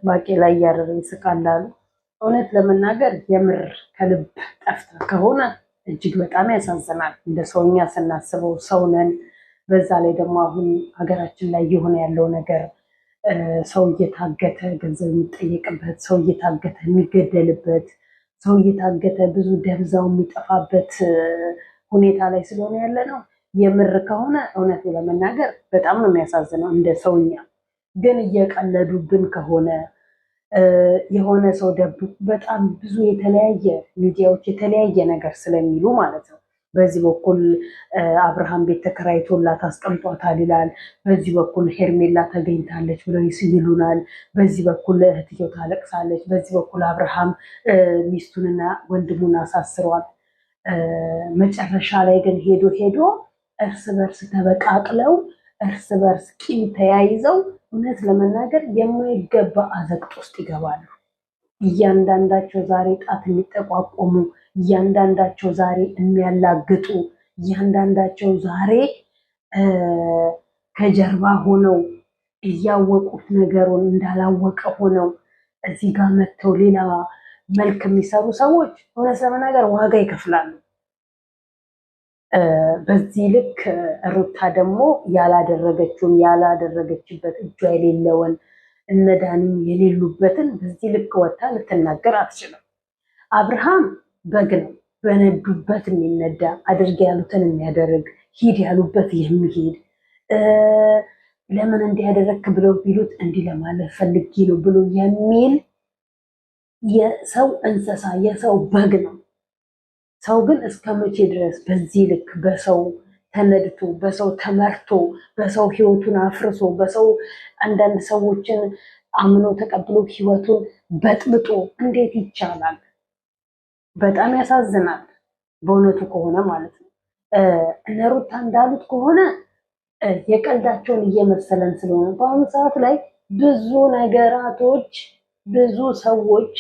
ባቄላ እያረረ ይስቃላሉ። እውነት ለመናገር የምር ከልብ ጠፍታ ከሆነ እጅግ በጣም ያሳዝናል። እንደ ሰውኛ ስናስበው ሰው ነን። በዛ ላይ ደግሞ አሁን ሀገራችን ላይ የሆነ ያለው ነገር ሰው እየታገተ ገንዘብ የሚጠየቅበት፣ ሰው እየታገተ የሚገደልበት፣ ሰው እየታገተ ብዙ ደብዛው የሚጠፋበት ሁኔታ ላይ ስለሆነ ያለ ነው። የምር ከሆነ እውነቱ ለመናገር በጣም ነው የሚያሳዝነው እንደ ሰውኛ። ግን እየቀለዱብን ከሆነ የሆነ ሰው ደብቁ በጣም ብዙ የተለያየ ሚዲያዎች የተለያየ ነገር ስለሚሉ ማለት ነው። በዚህ በኩል አብርሃም ቤት ተከራይቶላት አስቀምጧታል ይላል። በዚህ በኩል ሄርሜላ ተገኝታለች ብለው ይሉናል። በዚህ በኩል እህትየው ታለቅሳለች። በዚህ በኩል አብርሃም ሚስቱንና ወንድሙን አሳስሯል። መጨረሻ ላይ ግን ሄዶ ሄዶ እርስ በርስ ተበቃቅለው እርስ በርስ ቂም ተያይዘው እውነት ለመናገር የማይገባ አዘቅት ውስጥ ይገባሉ። እያንዳንዳቸው ዛሬ ጣት የሚጠቋቆሙ፣ እያንዳንዳቸው ዛሬ የሚያላግጡ፣ እያንዳንዳቸው ዛሬ ከጀርባ ሆነው እያወቁት ነገሩን እንዳላወቀ ሆነው እዚህ ጋር መጥተው ሌላ መልክ የሚሰሩ ሰዎች እውነት ለመናገር ዋጋ ይከፍላሉ። በዚህ ልክ ሩታ ደግሞ ያላደረገችውን ያላደረገችበት እጇ የሌለውን እነዳንም የሌሉበትን በዚህ ልክ ወጥታ ልትናገር አትችልም። አብርሃም በግ ነው፣ በነዱበት የሚነዳ አድርግ ያሉትን የሚያደርግ ሂድ ያሉበት የሚሄድ ለምን እንዲያደረግክ ብለው ቢሉት እንዲህ ለማለት ፈልጌ ነው ብሎ የሚል የሰው እንስሳ የሰው በግ ነው። ሰው ግን እስከ መቼ ድረስ በዚህ ልክ በሰው ተነድቶ በሰው ተመርቶ በሰው ህይወቱን አፍርሶ በሰው አንዳንድ ሰዎችን አምኖ ተቀብሎ ህይወቱን በጥብጦ እንዴት ይቻላል? በጣም ያሳዝናል። በእውነቱ ከሆነ ማለት ነው። እነ ሩታ እንዳሉት ከሆነ የቀልዳቸውን እየመሰለን ስለሆነ በአሁኑ ሰዓት ላይ ብዙ ነገራቶች ብዙ ሰዎች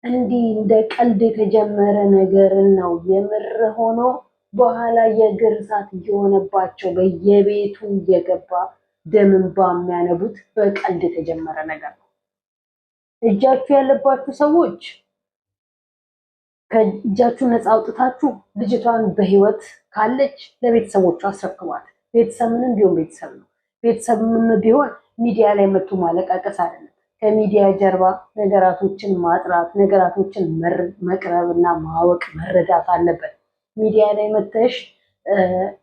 እንዲህ እንደ ቀልድ የተጀመረ ነገርን ነው የምር ሆኖ በኋላ የእግር እሳት እየሆነባቸው በየቤቱ እየገባ ደም እንባ የሚያነቡት በቀልድ የተጀመረ ነገር ነው። እጃችሁ ያለባችሁ ሰዎች ከእጃችሁ ነፃ አውጥታችሁ ልጅቷን በህይወት ካለች ለቤተሰቦቿ አስረክቧት። ቤተሰብ ምንም ቢሆን ቤተሰብ ነው። ቤተሰብ ምንም ቢሆን ሚዲያ ላይ መጥቶ ማለቃቀስ አይደለም። ከሚዲያ ጀርባ ነገራቶችን ማጥራት፣ ነገራቶችን መቅረብ እና ማወቅ መረዳት አለበት። ሚዲያ ላይ መተሽ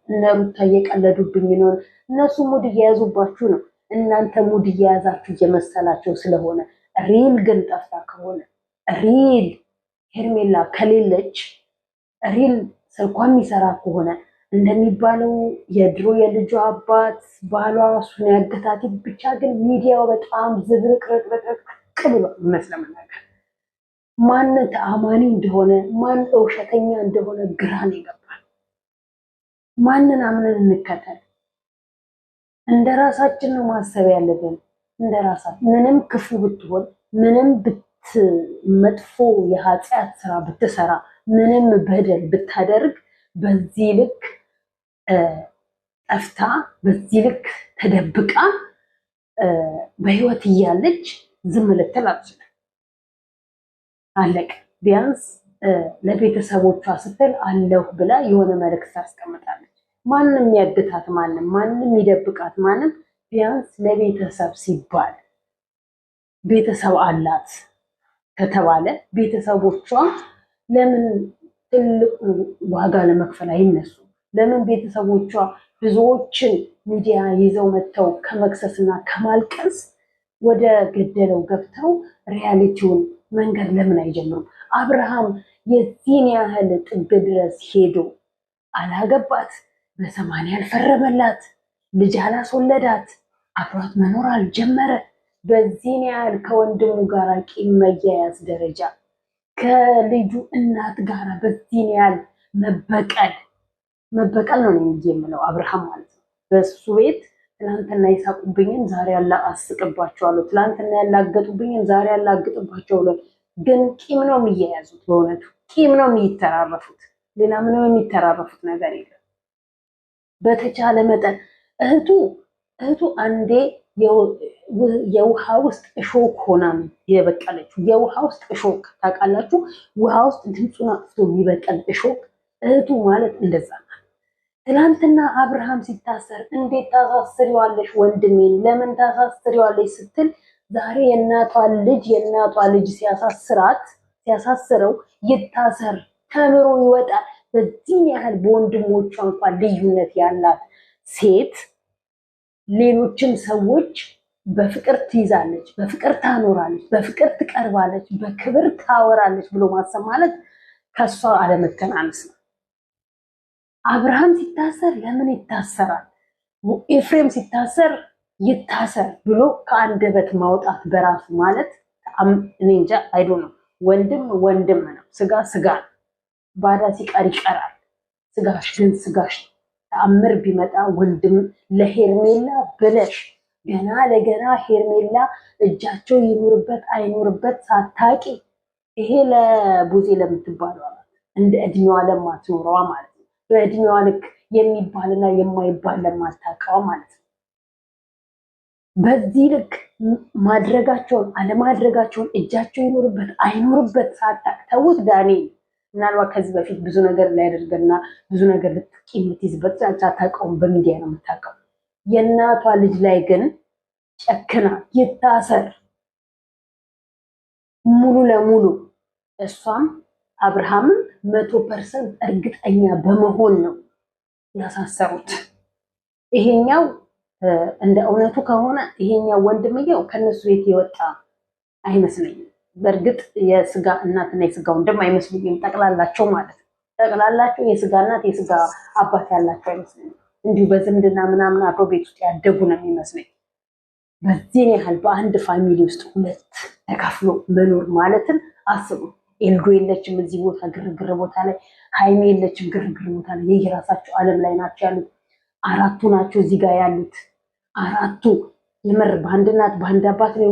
እነ ሩታ እየቀለዱብኝ ነው፣ እነሱ ሙድ እየያዙባችሁ ነው። እናንተ ሙድ እየያዛችሁ እየመሰላቸው ስለሆነ ሪል ግን ጠፍታ ከሆነ ሪል ሄርሜላ ከሌለች ሪል ስልኳ የሚሰራ ከሆነ እንደሚባለው የድሮ የልጇ አባት ባሏ እሱን ያገታት ብቻ ግን ሚዲያው በጣም ዝብርቅርቅርቅ ብሎ መስለመናገር ማን ተአማኒ እንደሆነ ማን ውሸተኛ እንደሆነ ግራን ይገባል። ማንን አምነን እንከተል? እንደ ራሳችን ነው ማሰብ ያለብን። እንደ ራሳችን ምንም ክፉ ብትሆን ምንም መጥፎ የኃጢአት ስራ ብትሰራ ምንም በደል ብታደርግ በዚህ ልክ ጠፍታ በዚህ ልክ ተደብቃ በህይወት እያለች ዝም ልትል አትችልም። አለቀ። ቢያንስ ለቤተሰቦቿ ስትል አለሁ ብላ የሆነ መልእክት ታስቀምጣለች። ማንም ያግታት ማንም ይደብቃት ቢያንስ ለቤተሰብ ሲባል ቤተሰብ አላት ከተባለ ቤተሰቦቿ ለምን ትልቅ ዋጋ ለመክፈል አይነሱ? ለምን ቤተሰቦቿ ብዙዎችን ሚዲያ ይዘው መጥተው ከመክሰስና ከማልቀስ ወደ ገደለው ገብተው ሪያሊቲውን መንገድ ለምን አይጀምሩም? አብርሃም የዚህን ያህል ጥግ ድረስ ሄዶ አላገባት፣ በሰማንያ አልፈረመላት፣ ልጅ አላስወለዳት፣ አብሯት መኖር አልጀመረ። በዚህን ያህል ከወንድሙ ጋር ቂም መያያዝ ደረጃ ከልጁ እናት ጋር በዚህን ያህል መበቀል ነው እንጂ የምለው አብርሃም ማለት ነው። በሱ ቤት ትናንትና ይሳቁብኝን ዛሬ አስቅባቸዋለሁ፣ ትናንትና ያላገጡብኝን ዛሬ አላግጥባቸዋለሁ። ግን ቂም ነው የሚያያዙት። በእውነቱ ቂም ነው የሚተራረፉት። ሌላ ምንም የሚተራረፉት ነገር የለም። በተቻለ መጠን እህቱ አንዴ የውሃ ውስጥ እሾክ ሆና የበቀለችው። የውሃ ውስጥ እሾክ ታውቃላችሁ? ውሃ ውስጥ ድምፁን አጥፍቶ የሚበቀል እሾክ እህቱ ማለት እንደዛ ናት። ትናንትና አብርሃም ሲታሰር እንዴት ታሳስሪዋለሽ ወንድሜን ለምን ታሳስሪዋለሽ ስትል ዛሬ የእናቷ ልጅ ሲያሳስረው ይታሰር ተምሮ ይወጣል። በዚህ ያህል በወንድሞቿ እንኳን ልዩነት ያላት ሴት ሌሎችን ሰዎች በፍቅር ትይዛለች፣ በፍቅር ታኖራለች፣ በፍቅር ትቀርባለች፣ በክብር ታወራለች ብሎ ማሰብ ማለት ከሷ አለመተናነስ ነው። አብርሃም ሲታሰር ለምን ይታሰራል? ኤፍሬም ሲታሰር ይታሰር ብሎ ከአንደበት ማውጣት በራሱ ማለት እኔ እንጃ አይዶ ነው። ወንድም ነው፣ ስጋ ነው። ባዳ ሲቀር ይቀራል። ስጋሽ ግን ስጋሽ ነው። ተአምር ቢመጣ ወንድም ለሄርሜላ ብለሽ ገና ለገና ሄርሜላ እጃቸው ይኑርበት አይኑርበት ሳታቂ ይሄ ለቡዜ ለምትባለው እንደ እድሜዋ ለማትኖረዋ ማለት ነው። በእድሜዋ ልክ የሚባልና የማይባል ለማታውቀዋ ማለት ነው። በዚህ ልክ ማድረጋቸውን አለማድረጋቸውን እጃቸው ይኑርበት አይኑርበት ሳታቅ ተውት። ዳንኤል ምናልባት ከዚህ በፊት ብዙ ነገር ሊያደርገና ብዙ ነገር ልትይዝበት ሳታውቀውም በሚዲያ ነው የምታውቀው። የእናቷ ልጅ ላይ ግን ጨክና ይታሰር ሙሉ ለሙሉ እሷም አብርሃምም 100% እርግጠኛ በመሆን ነው ያሳሰሩት። ይሄኛው እንደ እውነቱ ከሆነ ይሄኛው ወንድምየው ከነሱ ቤት የወጣ አይመስለኝም። በእርግጥ የስጋ እናትና የስጋ ወንድም አይመስሉኝም። ጠቅላላቸው ማለት ነው። ጠቅላላቸው የስጋ እናት የስጋ አባት ያላቸው አይመስለኝም። እንዲሁ በዝምድና ምናምን አብሮ ቤት ውስጥ ያደጉ ነው የሚመስለኝ። በዚህ ያህል በአንድ ፋሚሊ ውስጥ ሁለት ተካፍሎ መኖር ማለትን አስቡ። ኤልዶ የለችም እዚህ ቦታ ግርግር ቦታ ላይ፣ ሃይሜ የለችም ግርግር ቦታ ላይ። የየራሳቸው ዓለም ላይ ናቸው ያሉት። አራቱ ናቸው እዚህ ጋር ያሉት። አራቱ የምር በአንድ እናት በአንድ አባት ነው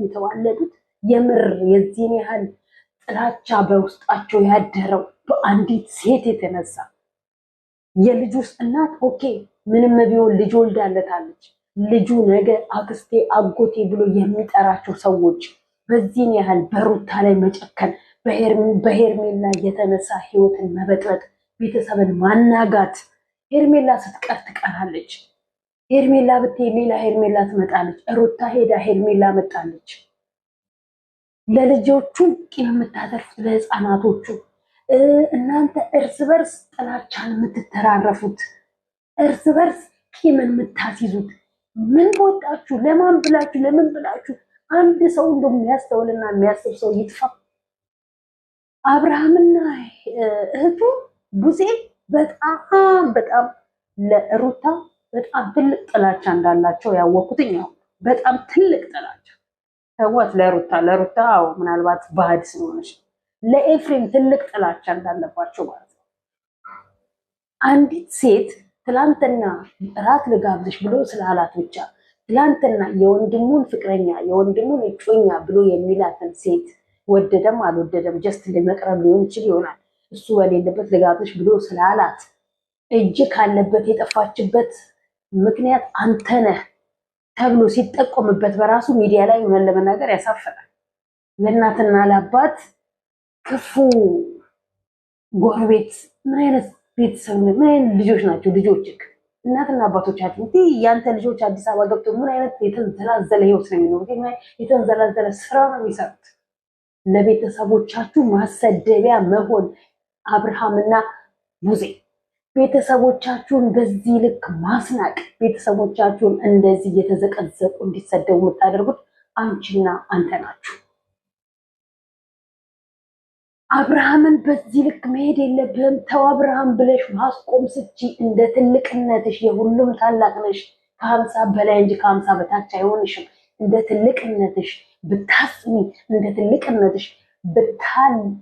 የተዋለዱት። የምር የዚህን ያህል ጥላቻ በውስጣቸው ያደረው በአንዲት ሴት የተነሳ የልጁ እናት ኦኬ ምንም ቢሆን ልጅ ወልዳለታለች። ልጁ ነገ አክስቴ አጎቴ ብሎ የሚጠራቸው ሰዎች በዚህን ያህል በሩታ ላይ መጨከን፣ በሄርሜላ የተነሳ ህይወትን መበጥበጥ፣ ቤተሰብን ማናጋት። ሄርሜላ ስትቀር ትቀራለች። ሄርሜላ ብትሄድ ሌላ ሄርሜላ ትመጣለች። ሩታ ሄዳ ሄርሜላ መጣለች። ለልጆቹ ቂም የምታተርፉት ለህፃናቶቹ እናንተ እርስ በርስ ጥላቻን የምትተራረፉት እርስ በርስ ቂምን የምታስይዙት ምን ወጣችሁ? ለማን ብላችሁ? ለምን ብላችሁ? አንድ ሰው እንደሚያስተውልና የሚያስብ ሰው ይጥፋ። አብርሃምና እህቱ ቡዜ በጣም ለሩታ በጣም ትልቅ ጥላቻ እንዳላቸው ያወቁትኝ ነው። በጣም ትልቅ ጥላቻ ተዋት። ለሩታ ምናልባት ባህድ ስለሆነች ለኤፍሬም ትልቅ ጥላቻ እንዳለባቸው ማለት ነው። አንዲት ሴት ትላንትና እራት ልጋብዝሽ ብሎ ስላላት ብቻ ትላንትና የወንድሙን ፍቅረኛ የወንድሙን እጮኛ ብሎ የሚላትን ሴት ወደደም አልወደደም ጀስት ለመቅረብ ሊሆን ይችል ይሆናል። እሱ በሌለበት ልጋብዝሽ ብሎ ስላላት እጅ ካለበት የጠፋችበት ምክንያት አንተ ነህ ተብሎ ሲጠቆምበት በራሱ ሚዲያ ላይ ሆነን ለመናገር ያሳፍራል። ለእናትና ለአባት ክፉ ጎረቤት ምን አይነት ቤተሰብ ምን አይነት ልጆች ናቸው ልጆችክ? እናትና አባቶቻችን ያንተ ልጆች አዲስ አበባ ገብቶ ምን አይነት የተንዘላዘለ ህይወት ነው የሚኖሩት? የተንዘላዘለ ስራ ነው የሚሰሩት። ለቤተሰቦቻችሁ ማሰደቢያ መሆን አብርሃምና ቡዜ ቤተሰቦቻችሁን በዚህ ልክ ማስናቅ፣ ቤተሰቦቻችሁን እንደዚህ እየተዘቀዘቁ እንዲሰደቡ የምታደርጉት አንቺና አንተ ናችሁ። አብርሃምን በዚህ ልክ መሄድ የለብህም ተው አብርሃም ብለሽ ማስቆም ስቺ እንደ ትልቅነትሽ የሁሉም ታላቅ ነሽ። ከ50 በላይ እንጂ ከ50 በታች አይሆንሽም። እንደ ትልቅነትሽ ብታስሚ እንደ ትልቅነትሽ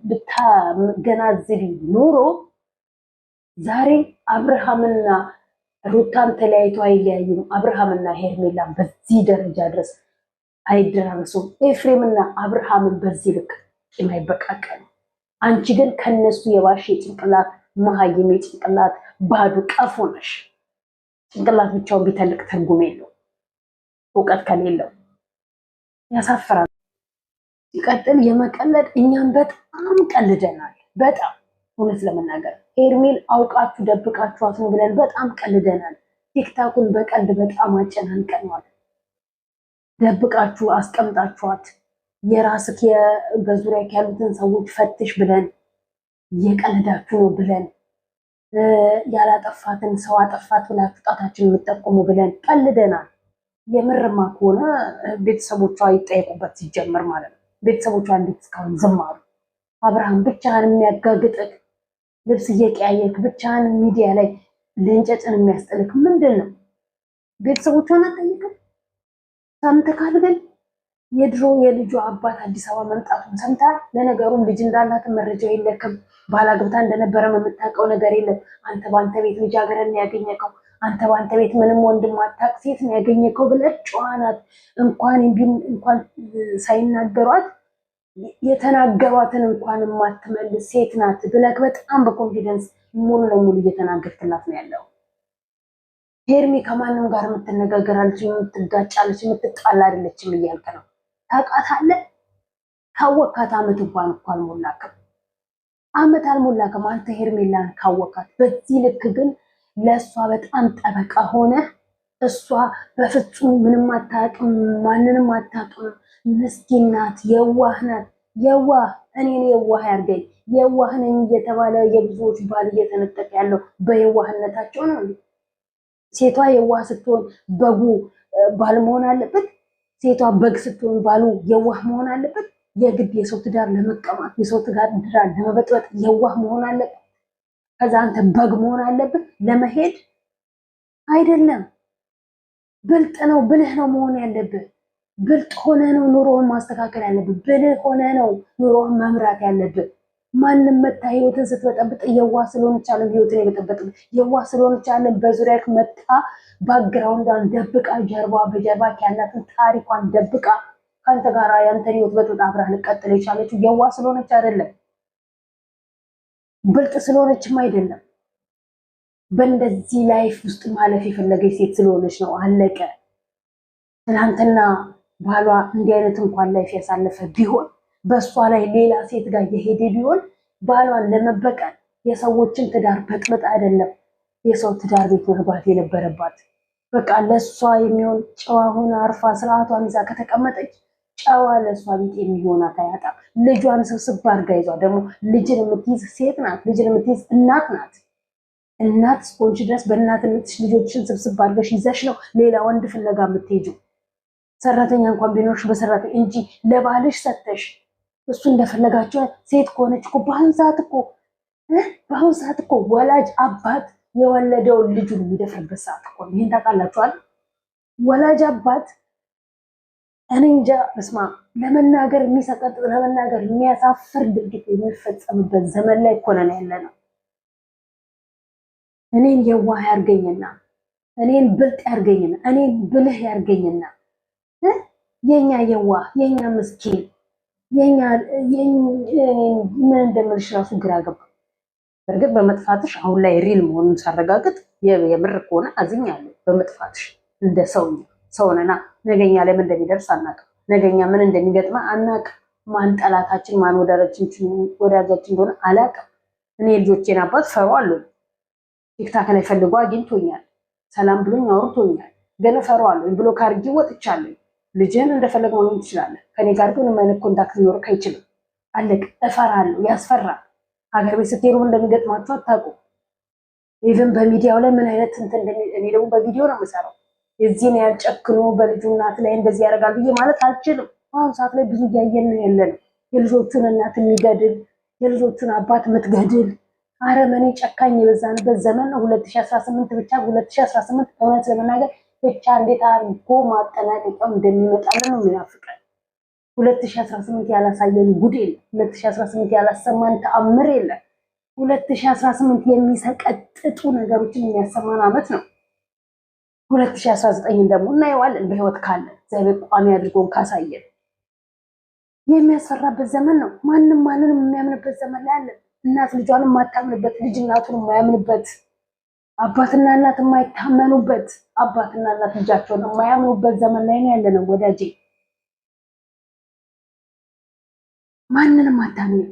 ብታገናዝቢ ኑሮ ዛሬ አብርሃምና ሩታን ተለያይቶ አይለያዩም። አብርሃምና ሄርሜላን በዚህ ደረጃ ድረስ አይደራረሱም። ኤፍሬምና አብርሃምን በዚህ ልክ ቂም አይበቃቀሉ። አንቺ ግን ከነሱ የባሽ ጭንቅላት መሀይም ጭንቅላት ባዶ ቀፎ ነሽ። ጭንቅላት ብቻውን ቢተልቅ ትርጉም የለው። እውቀት ከሌለው ያሳፍራል። ሲቀጥል የመቀለድ እኛም በጣም ቀልደናል። በጣም እውነት ለመናገር ሄርሜል አውቃችሁ ደብቃችኋት ነው ብለን በጣም ቀልደናል። ቲክታኩን በቀልድ በጣም አጨናንቀናል። ደብቃችሁ አስቀምጣችኋት የራስህ በዙሪያ ያሉትን ሰዎች ፈትሽ ብለን እየቀለዳችሁ ነው ብለን ያላጠፋትን ሰው አጠፋት ብላችሁ ጣታችን የምጠቁሙ ብለን ቀልደናል። የምርማ ከሆነ ቤተሰቦቿ ይጠየቁበት ሲጀመር ማለት ነው። ቤተሰቦቿ እንዴት እስካሁን ዝም አሉ? አብርሃም ብቻህን የሚያጋግጥህ ልብስ እየቀያየክ ብቻህን ሚዲያ ላይ ለእንጨጭን የሚያስጥልክ ምንድን ነው? ቤተሰቦቿን አጠይቅም? ሰምተካል? ግን የድሮ የልጁ አባት አዲስ አበባ መምጣቱን ሰምተሃል? ለነገሩም ልጅ እንዳላትን መረጃ የለክም። ባላግብታ እንደነበረ የምታውቀው ነገር የለም። አንተ በአንተ ቤት ልጃገረድ ያገኘከው፣ አንተ በአንተ ቤት ምንም ወንድም አታውቅ ሴት ነው ያገኘከው ብለህ ጨዋናት እንኳን ሳይናገሯት የተናገሯትን እንኳን የማትመልስ ሴት ናት ብለህ በጣም በኮንፊደንስ ሙሉ ለሙሉ እየተናገርክላት ነው ያለው። ሄርሜ ከማንም ጋር የምትነጋገራለች፣ የምትጋጫለች፣ የምትጣላ አይደለችም እያልክ ነው። ታውቃታለህ? ካወካት አመት እንኳን እኮ አልሞላክም። አመት አልሞላክም አንተ ሄርሜላን ካወካት። በዚህ ልክ ግን ለእሷ በጣም ጠበቃ ሆነ። እሷ በፍጹም ምንም አታውቅም፣ ማንንም አታውቅም፣ ምስኪን ናት፣ የዋህ ናት። የዋህ እኔን የዋህ ያርገኝ። የዋህ ነኝ እየተባለ የብዙዎች ባል እየተነጠቀ ያለው በየዋህነታቸው ነው። ሴቷ የዋህ ስትሆን በጉ ባል መሆን አለበት? ሴቷ በግ ስትሆን ባሉ የዋህ መሆን አለበት? የግድ የሰው ትዳር ለመቀማት የሰው ትዳር ለመበጥበጥ የዋህ መሆን አለበት? ከዛ አንተ በግ መሆን አለብህ ለመሄድ? አይደለም። ብልጥ ነው ብልህ ነው መሆን ያለብህ። ብልጥ ሆነ ነው ኑሮውን ማስተካከል ያለብህ። ብልህ ሆነ ነው ኑሮውን መምራት ያለብህ። ማንም መታ ህይወትን ስትበጠብጥ የዋህ ስለሆነች አለም ህይወትን የበጠበጥ የዋህ ስለሆነች አለም በዙሪያ መታ ባክግራውንዷን ደብቃ ጀርባ በጀርባ ያላትን ታሪኳን ደብቃ ከአንተ ጋር ያንተን ህይወት በጥብጣ አብራ ልቀጥል የቻለችው የዋህ ስለሆነች አይደለም፣ ብልጥ ስለሆነችም አይደለም። በእንደዚህ ላይፍ ውስጥ ማለፍ የፈለገች ሴት ስለሆነች ነው። አለቀ። ትናንትና ባሏ እንዲህ አይነት እንኳን ላይፍ ያሳለፈ ቢሆን በእሷ ላይ ሌላ ሴት ጋር የሄደ ቢሆን ባሏን ለመበቀል የሰዎችን ትዳር በጥብጥ አይደለም የሰው ትዳር ቤት መግባት የነበረባት። በቃ ለእሷ የሚሆን ጨዋ ሆና አርፋ ስርዓቷን ይዛ ከተቀመጠች ጨዋ ለእሷ ቤት የሚሆናት አያጣም። ልጇን ስብስብ አድርጋ ይዟ ደግሞ ልጅን የምትይዝ ሴት ናት። ልጅን የምትይዝ እናት ናት። እናት እስከሆንሽ ድረስ በእናትነትሽ ልጆችን ስብስብ አድርገሽ ይዘሽ ነው ሌላ ወንድ ፍለጋ የምትሄጂው። ሰራተኛ እንኳን ቢኖርሽ በሰራተኛ እንጂ ለባልሽ ሰተሽ እሱ እንደፈለጋቸው ሴት ከሆነች እኮ በአሁን ሰዓት እኮ ወላጅ አባት የወለደውን ልጁን የሚደፍርበት ሰዓት እኮ ነው። ይህን ታውቃላችኋል? ወላጅ አባት እኔ እንጃ እስማ ለመናገር የሚሰቀጥ ለመናገር የሚያሳፍር ድርጊት የሚፈጸምበት ዘመን ላይ እኮ ነን ያለ ነው። እኔን የዋህ ያርገኝና እኔን ብልጥ ያርገኝና እኔን ብልህ ያርገኝና የኛ የዋህ የኛ ምስኪን የኛ ምን እንደምልሽ ራሱ ግራ ገባ። በእርግጥ በመጥፋትሽ አሁን ላይ ሪል መሆኑን ሳረጋግጥ የምር ከሆነ አዝኛለሁ። በመጥፋትሽ እንደ ሰውነና ነገኛ ላይ ምን እንደሚደርስ አናውቅም። ነገኛ ምን እንደሚገጥማ አናውቅም። ማን ጠላታችን ማን ወዳጃችን እንደሆነ አላውቅም። እኔ ልጆቼን አባት ፈሯለሁ። ቲክታክ ላይ ፈልጎ አግኝቶኛል። ሰላም ብሎኝ አውርቶኛል። ግን ፈሯለሁ። ብሎ ካርጊ ወጥቻለሁ። ልጅህን እንደፈለግ መሆን ትችላለህ። ከኔ ጋር ግን ምንም አይነት ኮንታክት ሊኖርክ አይችልም። አለቅ። እፈራለሁ። ያስፈራል። ሀገር ቤት ስትሄዱ እንደሚገጥማችሁ አታውቁም። ኢቨን በሚዲያው ላይ ምን አይነት እኔ ደግሞ በቪዲዮ ነው የምሰራው። የዚህን ያህል ጨክኖ በልጁ እናት ላይ እንደዚህ ያደርጋል ብዬ ማለት አልችልም። አሁን ሰዓት ላይ ብዙ እያየን ነው ያለነው። የልጆቹን እናት የሚገድል የልጆቹን አባት የምትገድል አረመኔ ጨካኝ የበዛንበት ዘመን ነው 2018 ብቻ 2018 እውነት ለመናገር ብቻ እንዴት አድርጎ ማጠናቀቂያው እንደሚመጣልን ነው የሚናፍቀን። 2018 ያላሳየን ጉድ የለም። 2018 ያላሰማን ተአምር የለም። 2018 የሚሰቀጥጡ ነገሮችን የሚያሰማን አመት ነው። 2019 ደግሞ እናየዋለን በህይወት ካለ እግዚአብሔር ቋሚ አድርጎን ካሳየን። የሚያስፈራበት ዘመን ነው። ማንም ማንንም የሚያምንበት ዘመን ላይ አለን። እናት ልጇን የማታምንበት፣ ልጅ እናቱን የማያምንበት፣ አባትና እናት የማይታመኑበት፣ አባትና እናት ልጃቸውን የማያምኑበት ዘመን ላይ ነው ያለነው ወዳጄ። ማንንም አታምኝ።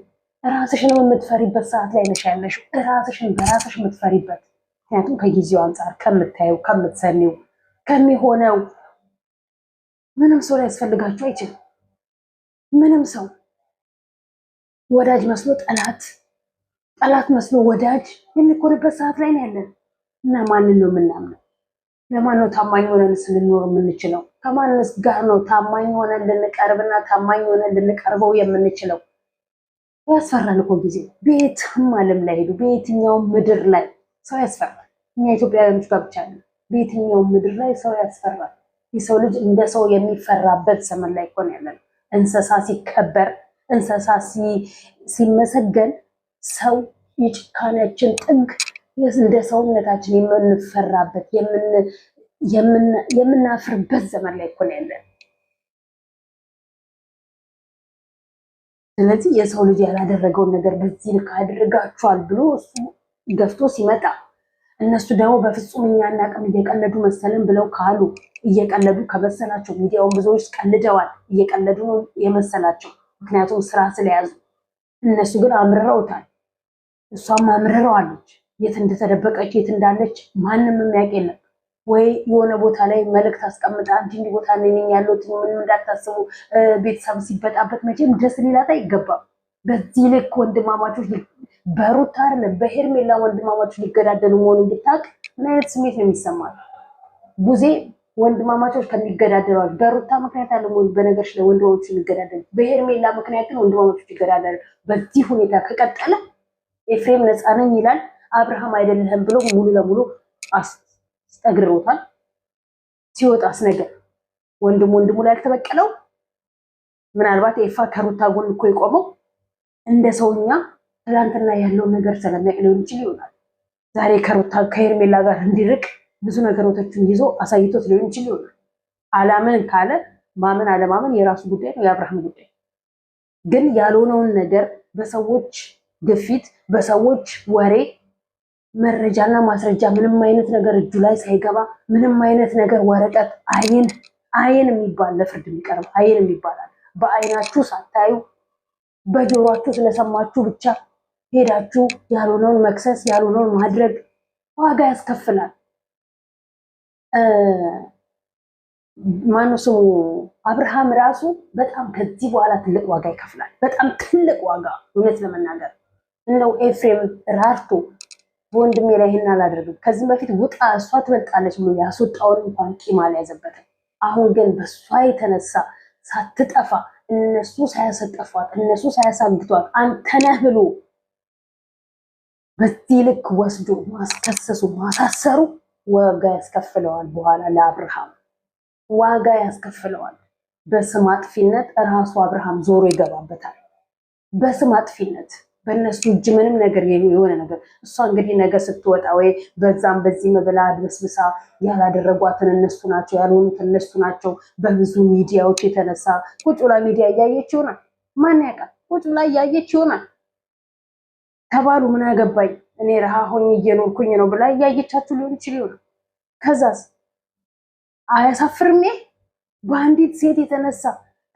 ራስሽን የምትፈሪበት ሰዓት ላይ ነሽ ያለሽው፣ ራስሽን በራስሽ የምትፈሪበት። ምክንያቱም ከጊዜው አንጻር ከምታየው፣ ከምትሰሚው፣ ከሚሆነው ምንም ሰው ሊያስፈልጋችሁ አይችልም። ምንም ሰው ወዳጅ መስሎ ጠላት፣ ጠላት መስሎ ወዳጅ የሚኮንበት ሰዓት ላይ ነው ያለን እና ማንን ነው የምናምነው? ለማን ነው ታማኝ ሆነንስ ልንኖር የምንችለው? ከማንስ ጋር ነው ታማኝ ሆነን ልንቀርብና ታማኝ ሆነን ልንቀርበው የምንችለው? ያስፈራል እኮ ጊዜ። በየትም ዓለም ላይ ሄዱ፣ በየትኛውም ምድር ላይ ሰው ያስፈራል። እኛ ኢትዮጵያውያኖች ጋር ብቻ ነው፣ በየትኛውም ምድር ላይ ሰው ያስፈራል። የሰው ልጅ እንደ ሰው የሚፈራበት ዘመን ላይ እኮ ነው ያለነው። እንስሳ ሲከበር፣ እንስሳ ሲመሰገን፣ ሰው የጭካኔያችን ጥግ እንደ ሰውነታችን የምንፈራበት የምናፍርበት ዘመን ላይ እኮ ነው ያለን። ስለዚህ የሰው ልጅ ያላደረገውን ነገር በዚህ ልክ አድርጋችኋል ብሎ እሱ ገፍቶ ሲመጣ እነሱ ደግሞ በፍጹም እኛ አናውቅም እየቀለዱ መሰለን ብለው ካሉ እየቀለዱ ከመሰላቸው ሚዲያውን ብዙዎች ቀልደዋል። እየቀለዱ ነው የመሰላቸው፣ ምክንያቱም ስራ ስለያዙ። እነሱ ግን አምርረውታል። እሷም አምርረዋለች። የት እንደተደበቀች የት እንዳለች ማንም የሚያውቅ የለም። ወይ የሆነ ቦታ ላይ መልእክት አስቀምጣ አንቺ እንዲህ ቦታ ነኝ ያለሁት ምንም እንዳታስቡ፣ ቤተሰብ ሲበጣበት መቼም ደስ ሊላት አይገባም። በዚህ ልክ ወንድማማቾች በሩታ አይደለም በሄርሜላ ወንድማማቾች ሊገዳደሉ መሆኑን ብታውቅ ምን አይነት ስሜት ነው የሚሰማት? ቡዜ ወንድማማቾች ከሚገዳደሏል በሩታ ምክንያት አለ ወይ? በነገርሽ ላይ ወንድማማቾች ሊገዳደሉ፣ በሄርሜላ ምክንያት ግን ወንድማማቾች ሊገዳደሉ። በዚህ ሁኔታ ከቀጠለ ኤፍሬም ነፃ ነኝ ይላል፣ አብርሃም አይደለህም ብሎ ሙሉ ለሙሉ አስጠግሮታል። ሲወጣስ ነገር ወንድሙ ላይ አልተበቀለው። ምናልባት ኤፋ ከሩታ ጎን እኮ የቆመው እንደ ሰውኛ ትላንትና ያለውን ነገር ስለሚያውቅ ሊሆን ይችል ይሆናል። ዛሬ ከሩታ ከሄርሜላ ጋር እንዲርቅ ብዙ ነገሮችን ይዞ አሳይቶት ሊሆን ይችል ይሆናል። አላምን ካለ ማመን አለማመን የራሱ ጉዳይ ነው፣ የአብርሃም ጉዳይ። ግን ያልሆነውን ነገር በሰዎች ግፊት፣ በሰዎች ወሬ፣ መረጃና ማስረጃ ምንም አይነት ነገር እጁ ላይ ሳይገባ ምንም አይነት ነገር ወረቀት አይን የሚባል ለፍርድ የሚቀርብ አይን የሚባላል በአይናችሁ ሳታዩ በጆሮአችሁ ስለሰማችሁ ብቻ ሄዳችሁ ያልሆነውን መክሰስ ያልሆነውን ማድረግ ዋጋ ያስከፍላል። ማነው ስሙ አብርሃም ራሱ በጣም ከዚህ በኋላ ትልቅ ዋጋ ይከፍላል። በጣም ትልቅ ዋጋ። እውነት ለመናገር እንደው ኤፍሬም ራርቶ በወንድሜ ላይ ይሄን አላደርግም፣ ከዚህ በፊት ውጣ እሷ ትበልጣለች ብሎ ያስወጣውን እንኳን ቂም አልያዘበትም። አሁን ግን በእሷ የተነሳ ሳትጠፋ እነሱ ሳያሰጠፏት እነሱ ሳያሳግቷት አንተ ነህ ብሎ በዚህ ልክ ወስዶ ማስከሰሱ ማሳሰሩ ዋጋ ያስከፍለዋል። በኋላ ለአብርሃም ዋጋ ያስከፍለዋል። በስም አጥፊነት ራሱ አብርሃም ዞሮ ይገባበታል። በስም አጥፊነት በእነሱ እጅ ምንም ነገር የሆነ ነገር እሷ እንግዲህ ነገ ስትወጣ ወይ በዛም በዚህ መብላ አድበስብሳ ያላደረጓትን እነሱ ናቸው ያልሆኑት እነሱ ናቸው። በብዙ ሚዲያዎች የተነሳ ቁጭ ብላ ሚዲያ እያየች ይሆናል። ማን ያውቃል? ቁጭ ብላ እያየች ይሆናል። ተባሉ ምን አገባኝ እኔ ረሃ ሆኜ እየኖርኩኝ ነው ብላ እያየቻችሁ ሊሆን ይችል ይሆናል። ከዛስ አያሳፍርም? በአንዲት ሴት የተነሳ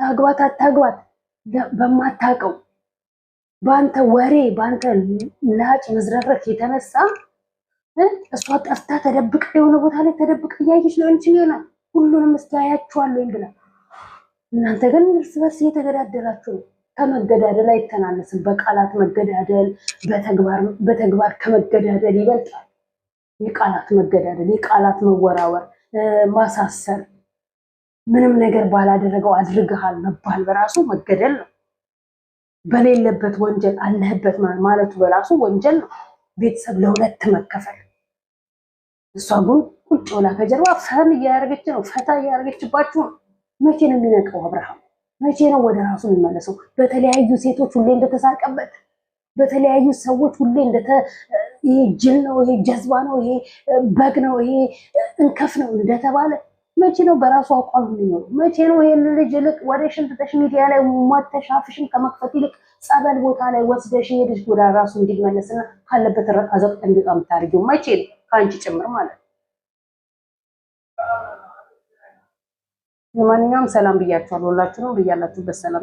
ታግባት አታግባት በማታውቀው በአንተ ወሬ በአንተ ላጭ መዝረረክ የተነሳ እሷ ጠፍታ ተደብቃ የሆነ ቦታ ላይ ተደብቃ እያየች ሊሆን ይችል ይሆናል። ሁሉንም እስታያችኋለሁ ብላ እናንተ ግን እርስ በርስ እየተገዳደላችሁ ነው። ከመገዳደል አይተናነስም። በቃላት መገዳደል በተግባር ከመገዳደል ይበልጣል። የቃላት መገዳደል፣ የቃላት መወራወር፣ ማሳሰር፣ ምንም ነገር ባላደረገው አድርገሃል መባል በራሱ መገደል ነው። በሌለበት ወንጀል አለህበት ማለቱ በራሱ ወንጀል ነው። ቤተሰብ ለሁለት መከፈል። እሷ ግን ቁጭ ብላ ከጀርባ ፈን እያደረገች ነው፣ ፈታ እያደረገችባችሁ ነው። መቼ ነው የሚነቀው አብርሃም? መቼ ነው ወደ ራሱ የሚመለሰው? በተለያዩ ሴቶች ሁሌ እንደተሳቀበት፣ በተለያዩ ሰዎች ሁሌ ይሄ ጅል ነው፣ ይሄ ጀዝባ ነው፣ ይሄ በግ ነው፣ ይሄ እንከፍ ነው እንደተባለ መቼ ነው በራሱ አቋም የሚኖረው? መቼ ነው ይሄን ልጅ ይልቅ ወደ ሽንትተሽ ሚዲያ ላይ ሞተሻፍሽን ከመክፈት ይልቅ ጸበል ቦታ ላይ ወስደሽ ሄድሽ ወደ ራሱ እንዲመለስና ካለበት አዘቅት እንዲወጣ የምታደርጊው መቼ ነው? ከአንቺ ጭምር ማለት ነው። ለማንኛውም ሰላም ብያችኋለሁ። ሁላችሁንም ብያላችሁበት ሰላም